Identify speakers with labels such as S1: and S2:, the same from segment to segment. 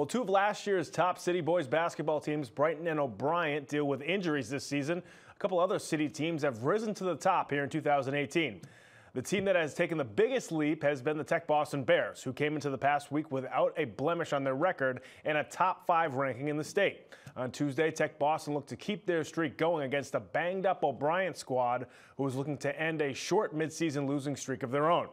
S1: Well, two of last year's top City boys basketball teams, Brighton and O'Brien, deal with injuries this season. A couple other City teams have risen to the top here in 2018. The team that has taken the biggest leap has been the Tech Boston Bears, who came into the past week without a blemish on their record and a top 5 ranking in the state. On Tuesday, Tech Boston looked to keep their streak going against a banged-up O'Brien squad who was looking to end a short midseason losing streak of their own.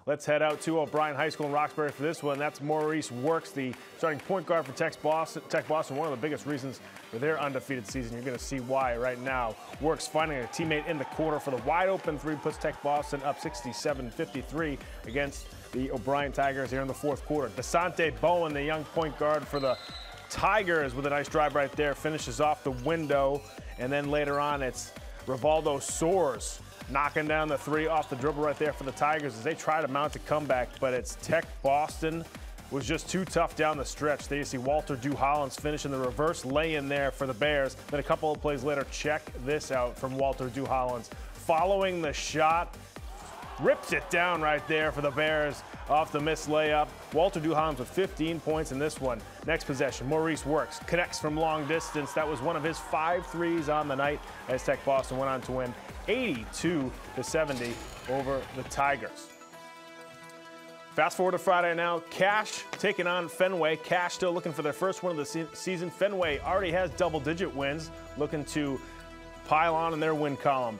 S1: Let's head out to O'Brien High School in Roxbury for this one. That's Maurice Works, the starting point guard for Tech Boston, one of the biggest reasons for their undefeated season. You're going to see why right now. Works finding a teammate in the corner for the wide-open three, puts Tech Boston up 67-53 against the O'Brien Tigers here in the fourth quarter. DeSante Bowen, the young point guard for the Tigers, with a nice drive right there, finishes off the window. And then later on, it's Rivaldo Soares knocking down the three off the dribble right there for the Tigers as they try to mount a comeback, but it's Tech Boston was just too tough down the stretch. There you see Walter Duhollins finishing the reverse lay-in there for the Bears. Then a couple of plays later, check this out from Walter Duhollins. Following the shot, rips it down right there for the Bears off the missed layup. Walter Duhollins with 15 points in this one. Next possession, Maurice Works connects from long distance. That was one of his 5 threes on the night as Tech Boston went on to win 82-70 over the Tigers. Fast forward to Friday now. Cache taking on Fenway. Cache still looking for their first win of the season. Fenway already has double-digit wins, looking to pile on in their win column.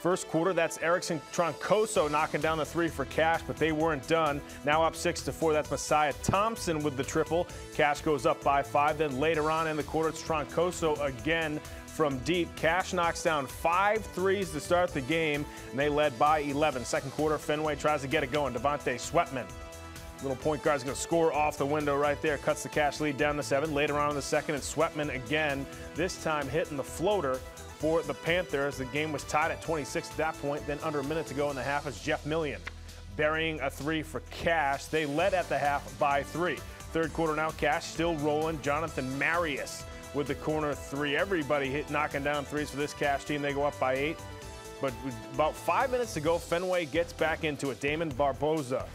S1: First quarter, that's Erickson Troncoso knocking down the three for Cache, but they weren't done. Now up 6-4, that's Messiah Thompson with the triple. Cache goes up by 5. Then later on in the quarter, it's Troncoso again from deep. Cache knocks down 5 threes to start the game, and they led by 11. Second quarter, Fenway tries to get it going. Devontae Sweatman, little point guard's going to score off the window right there, cuts the Cache lead down to 7. Later on in the second, it's Sweatman again, this time hitting the floater for the Panthers. The game was tied at 26 at that point. Then under a minute to go in the half, it's Jeff Millian burying a 3 for Cache. They led at the half by 3. Third quarter now, Cache still rolling. Jonathan Marius with the corner 3. Everybody knocking down threes for this Cache team. They go up by 8. But with about 5 minutes to go, Fenway gets back into it. Damon Barboza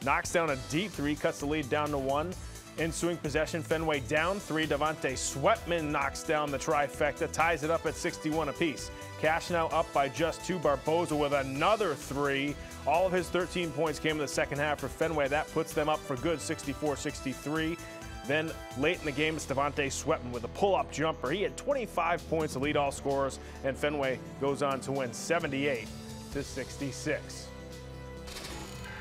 S1: knocks down a deep 3, cuts the lead down to 1. Ensuing possession, Fenway down 3. Devontae Sweatman knocks down the trifecta, ties it up at 61 apiece. Cache now up by just 2. Barboza with another 3. All of his 13 points came in the second half for Fenway. That puts them up for good, 64-63. Then late in the game, it's Devontae Sweatman with a pull-up jumper. He had 25 points to lead all scorers, and Fenway goes on to win 78-66.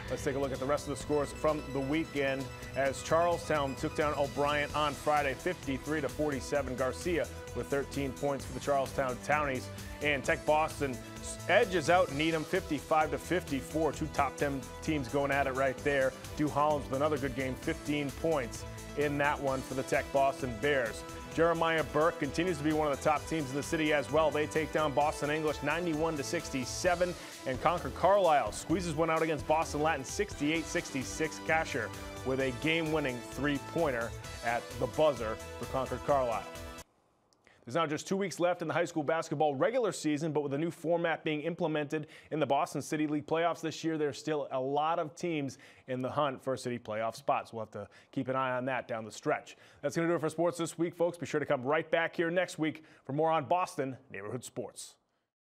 S1: Let's take a look at the rest of the scores from the weekend as Charlestown took down O'Brien on Friday, 53-47. Garcia with 13 points for the Charlestown Townies. And Tech Boston edges out Needham 55-54. Two top 10 teams going at it right there. Duhollins with another good game, 15 points in that one for the Tech Boston Bears. Jeremiah Burke continues to be one of the top teams in the city as well. They take down Boston English 91-67, and Concord Carlisle squeezes one out against Boston Latin 68-66. Casher with a game-winning 3-pointer at the buzzer for Concord Carlisle. There's now just 2 weeks left in the high school basketball regular season, but with a new format being implemented in the Boston City League playoffs this year, there's still a lot of teams in the hunt for city playoff spots. We'll have to keep an eye on that down the stretch. That's going to do it for sports this week, folks. Be sure to come right back here next week for more on Boston Neighborhood Sports.